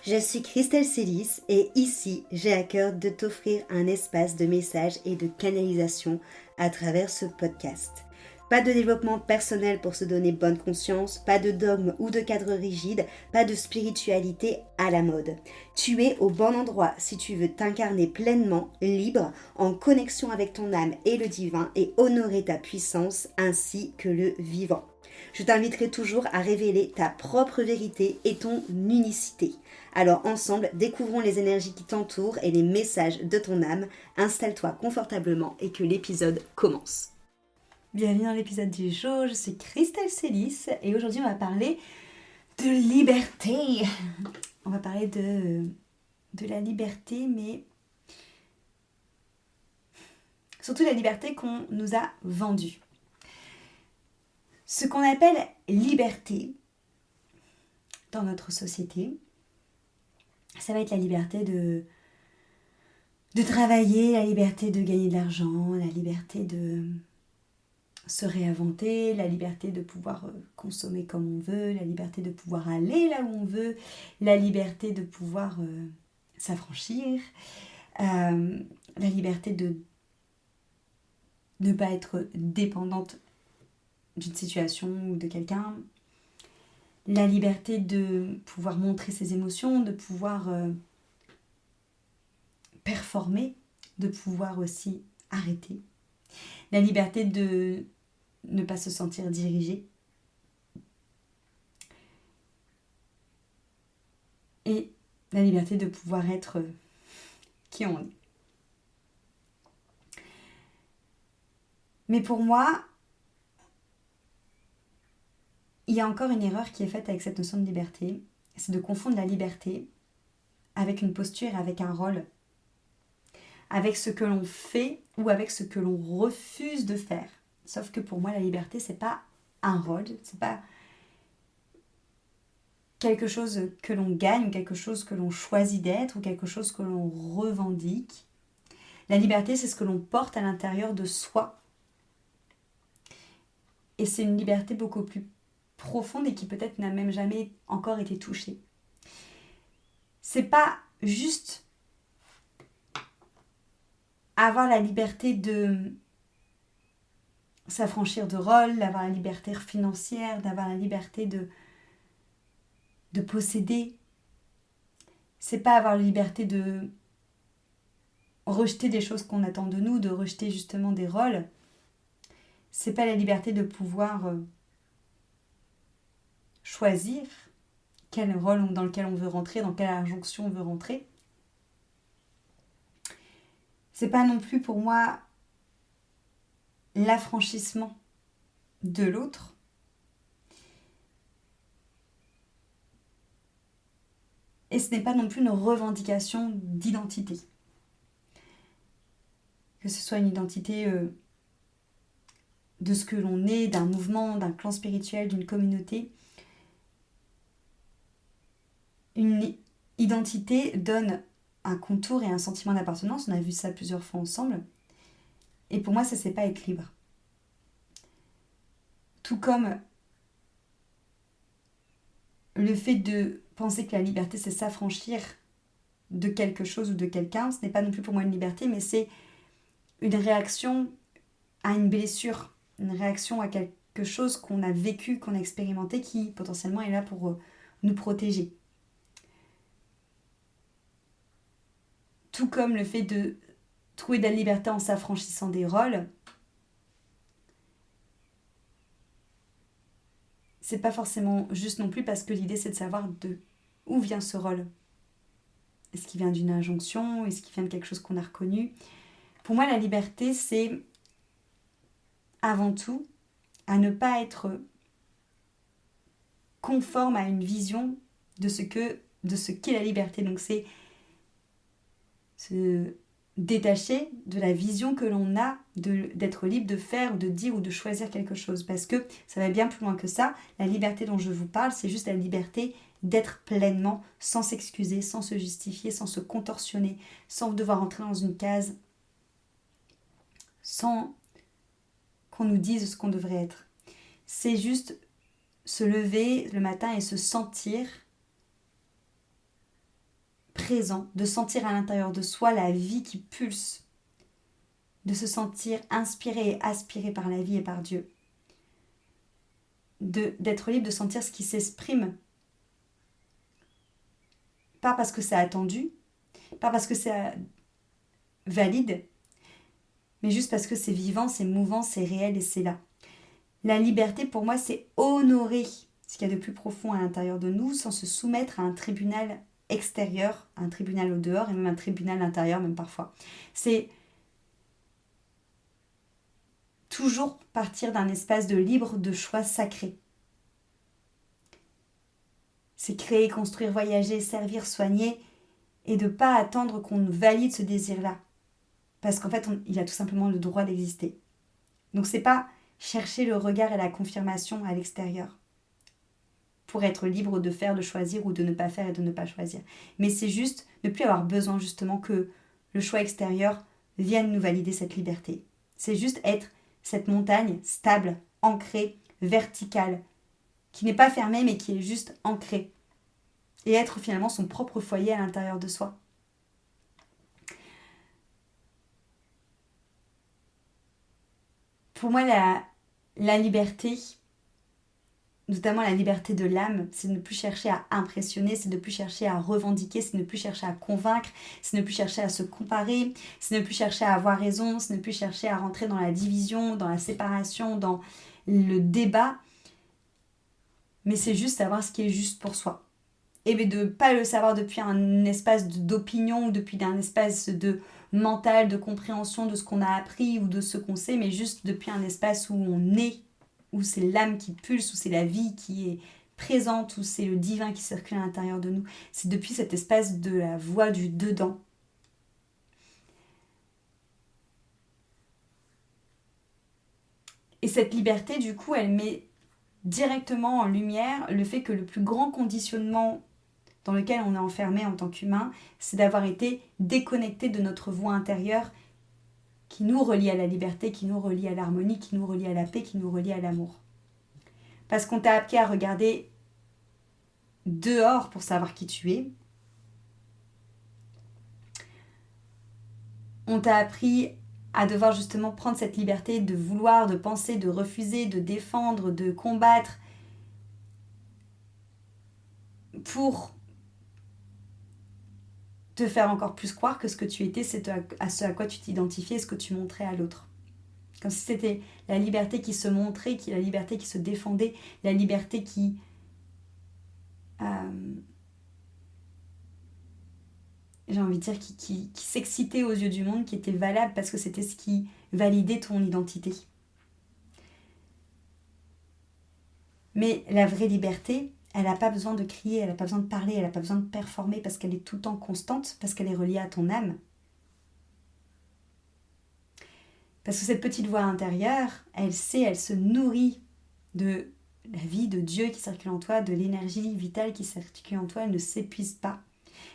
Je suis Christelle Célis et ici, j'ai à cœur de t'offrir un espace de messages et de canalisation à travers ce podcast. Pas de développement personnel pour se donner bonne conscience, pas de dogme ou de cadre rigide, pas de spiritualité à la mode. Tu es au bon endroit si tu veux t'incarner pleinement, libre, en connexion avec ton âme et le divin et honorer ta puissance ainsi que le vivant. Je t'inviterai toujours à révéler ta propre vérité et ton unicité. Alors ensemble, découvrons les énergies qui t'entourent et les messages de ton âme. Installe-toi confortablement et que l'épisode commence. Bienvenue dans l'épisode du jour, je suis Christelle Célis et aujourd'hui on va parler de liberté. On va parler de la liberté, mais surtout la liberté qu'on nous a vendue. Ce qu'on appelle liberté dans notre société, ça va être la liberté de travailler, la liberté de gagner de l'argent, la liberté de se réinventer, la liberté de pouvoir consommer comme on veut, la liberté de pouvoir aller là où on veut, la liberté de pouvoir s'affranchir, la liberté de ne pas être dépendante d'une situation ou de quelqu'un, la liberté de pouvoir montrer ses émotions, de pouvoir performer, de pouvoir aussi arrêter, la liberté de ne pas se sentir dirigé et la liberté de pouvoir être qui on est. Mais pour moi, il y a encore une erreur qui est faite avec cette notion de liberté, c'est de confondre la liberté avec une posture, avec un rôle, avec ce que l'on fait ou avec ce que l'on refuse de faire. Sauf que pour moi, la liberté, c'est pas un rôle, c'est pas quelque chose que l'on gagne, quelque chose que l'on choisit d'être ou quelque chose que l'on revendique. La liberté, c'est ce que l'on porte à l'intérieur de soi. Et c'est une liberté beaucoup plus profonde et qui peut-être n'a même jamais encore été touchée. C'est pas juste avoir la liberté de s'affranchir de rôle, d'avoir la liberté financière, d'avoir la liberté de posséder. C'est pas avoir la liberté de rejeter des choses qu'on attend de nous, de rejeter justement des rôles. C'est pas la liberté de pouvoir choisir quel rôle dans lequel on veut rentrer, dans quelle injonction on veut rentrer. C'est pas non plus pour moi l'affranchissement de l'autre. Et ce n'est pas non plus une revendication d'identité. Que ce soit une identité de ce que l'on est, d'un mouvement, d'un clan spirituel, d'une communauté. Une identité donne un contour et un sentiment d'appartenance. On a vu ça plusieurs fois ensemble. Et pour moi, ça, c'est pas être libre. Tout comme le fait de penser que la liberté, c'est s'affranchir de quelque chose ou de quelqu'un, ce n'est pas non plus pour moi une liberté, mais c'est une réaction à une blessure, une réaction à quelque chose qu'on a vécu, qu'on a expérimenté, qui potentiellement est là pour nous protéger. Tout comme le fait de trouver de la liberté en s'affranchissant des rôles, c'est pas forcément juste non plus parce que l'idée c'est de savoir de où vient ce rôle. Est-ce qu'il vient d'une injonction? Est-ce qu'il vient de quelque chose qu'on a reconnu? Pour moi, la liberté, c'est avant tout à ne pas être conforme à une vision de ce qu'est la liberté. Donc c'est se détacher de la vision que l'on a d'être libre de faire, de dire ou de choisir quelque chose. Parce que ça va bien plus loin que ça. La liberté dont je vous parle, c'est juste la liberté d'être pleinement, sans s'excuser, sans se justifier, sans se contorsionner, sans devoir entrer dans une case, sans qu'on nous dise ce qu'on devrait être. C'est juste se lever le matin et se sentir présent, de sentir à l'intérieur de soi la vie qui pulse, de se sentir inspiré et aspiré par la vie et par Dieu, d'être libre de sentir ce qui s'exprime, pas parce que c'est attendu, pas parce que c'est valide, mais juste parce que c'est vivant, c'est mouvant, c'est réel et c'est là. La liberté, pour moi, c'est honorer ce qu'il y a de plus profond à l'intérieur de nous sans se soumettre à un tribunal extérieur, un tribunal au dehors et même un tribunal intérieur, même parfois. C'est toujours partir d'un espace de libre, de choix sacré. C'est créer, construire, voyager, servir, soigner et de ne pas attendre qu'on valide ce désir-là. Parce qu'en fait, il a tout simplement le droit d'exister. Donc c'est pas chercher le regard et la confirmation à l'extérieur pour être libre de faire, de choisir ou de ne pas faire et de ne pas choisir. Mais c'est juste ne plus avoir besoin justement que le choix extérieur vienne nous valider cette liberté. C'est juste être cette montagne stable, ancrée, verticale, qui n'est pas fermée mais qui est juste ancrée. Et être finalement son propre foyer à l'intérieur de soi. Pour moi, la liberté, notamment la liberté de l'âme, c'est de ne plus chercher à impressionner, c'est de ne plus chercher à revendiquer, c'est de ne plus chercher à convaincre, c'est de ne plus chercher à se comparer, c'est de ne plus chercher à avoir raison, c'est de ne plus chercher à rentrer dans la division, dans la séparation, dans le débat. Mais c'est juste savoir ce qui est juste pour soi. Et de ne pas le savoir depuis un espace d'opinion ou depuis un espace de mental, de compréhension de ce qu'on a appris ou de ce qu'on sait, mais juste depuis un espace où on est, où c'est l'âme qui pulse, où c'est la vie qui est présente, où c'est le divin qui circule à l'intérieur de nous. C'est depuis cet espace de la voix du dedans. Et cette liberté, du coup, elle met directement en lumière le fait que le plus grand conditionnement dans lequel on est enfermé en tant qu'humain, c'est d'avoir été déconnecté de notre voix intérieure qui nous relie à la liberté, qui nous relie à l'harmonie, qui nous relie à la paix, qui nous relie à l'amour. Parce qu'on t'a appris à regarder dehors pour savoir qui tu es. On t'a appris à devoir justement prendre cette liberté de vouloir, de penser, de refuser, de défendre, de combattre pour te faire encore plus croire que ce que tu étais, c'est à ce à quoi tu t'identifiais, ce que tu montrais à l'autre. Comme si c'était la liberté qui se montrait, la liberté qui se défendait, la liberté qui j'ai envie de dire qui s'excitait aux yeux du monde, qui était valable parce que c'était ce qui validait ton identité. Mais la vraie liberté, elle n'a pas besoin de crier, elle n'a pas besoin de parler, elle n'a pas besoin de performer parce qu'elle est tout le temps constante, parce qu'elle est reliée à ton âme. Parce que cette petite voix intérieure, elle sait, elle se nourrit de la vie de Dieu qui circule en toi, de l'énergie vitale qui circule en toi, elle ne s'épuise pas.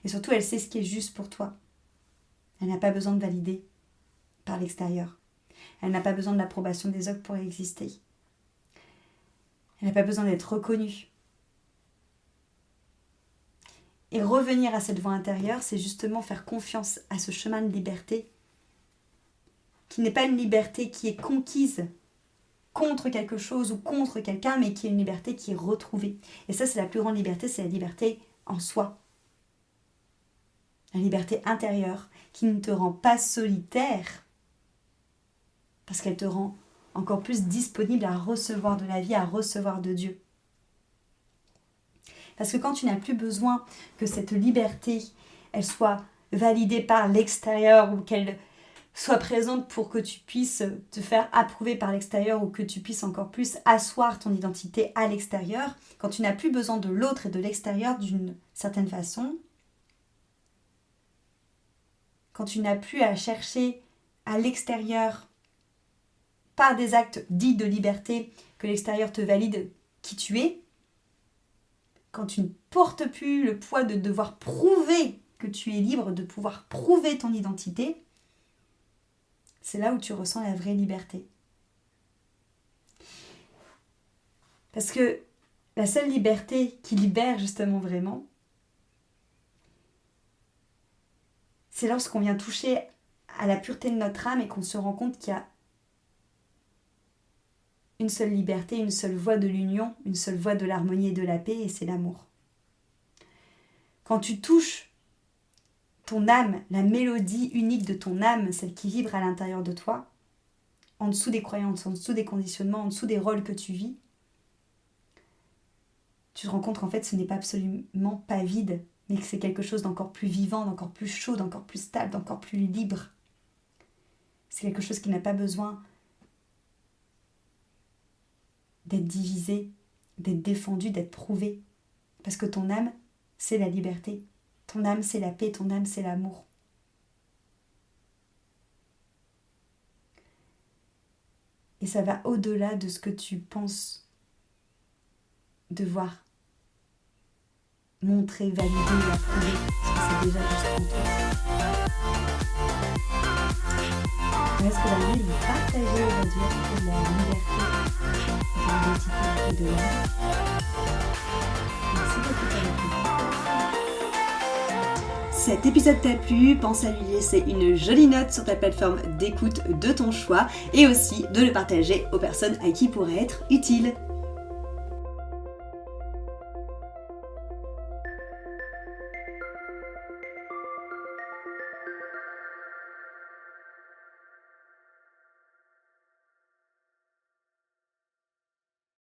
Et surtout, elle sait ce qui est juste pour toi. Elle n'a pas besoin de valider par l'extérieur. Elle n'a pas besoin de l'approbation des autres pour exister. Elle n'a pas besoin d'être reconnue. Et revenir à cette voix intérieure, c'est justement faire confiance à ce chemin de liberté qui n'est pas une liberté qui est conquise contre quelque chose ou contre quelqu'un, mais qui est une liberté qui est retrouvée. Et ça, c'est la plus grande liberté, c'est la liberté en soi. La liberté intérieure qui ne te rend pas solitaire parce qu'elle te rend encore plus disponible à recevoir de la vie, à recevoir de Dieu. Parce que quand tu n'as plus besoin que cette liberté, elle soit validée par l'extérieur ou qu'elle soit présente pour que tu puisses te faire approuver par l'extérieur ou que tu puisses encore plus asseoir ton identité à l'extérieur, quand tu n'as plus besoin de l'autre et de l'extérieur d'une certaine façon, quand tu n'as plus à chercher à l'extérieur par des actes dits de liberté que l'extérieur te valide qui tu es, quand tu ne portes plus le poids de devoir prouver que tu es libre, de pouvoir prouver ton identité, c'est là où tu ressens la vraie liberté. Parce que la seule liberté qui libère justement vraiment, C'est lorsqu'on vient toucher à la pureté de notre âme et qu'on se rend compte qu'il y a une seule liberté, une seule voie de l'union, une seule voie de l'harmonie et de la paix, et c'est l'amour. Quand tu touches ton âme, la mélodie unique de ton âme, celle qui vibre à l'intérieur de toi, en dessous des croyances, en dessous des conditionnements, en dessous des rôles que tu vis, tu te rends compte qu'en fait ce n'est pas absolument pas vide, mais que c'est quelque chose d'encore plus vivant, d'encore plus chaud, d'encore plus stable, d'encore plus libre. C'est quelque chose qui n'a pas besoin d'être divisé, d'être défendu, d'être prouvé. Parce que ton âme, c'est la liberté. Ton âme, c'est la paix. Ton âme, c'est l'amour. Et ça va au-delà de ce que tu penses devoir montrer, valider ou approuver. Parce que c'est déjà juste en toi. Est-ce que la vie vous partagez aujourd'hui à propos de la liberté, de l'identité et de l'amour? Merci beaucoup. Cet épisode t'a plu, pense à lui laisser une jolie note sur ta plateforme d'écoute de ton choix et aussi de le partager aux personnes à qui il pourrait être utile.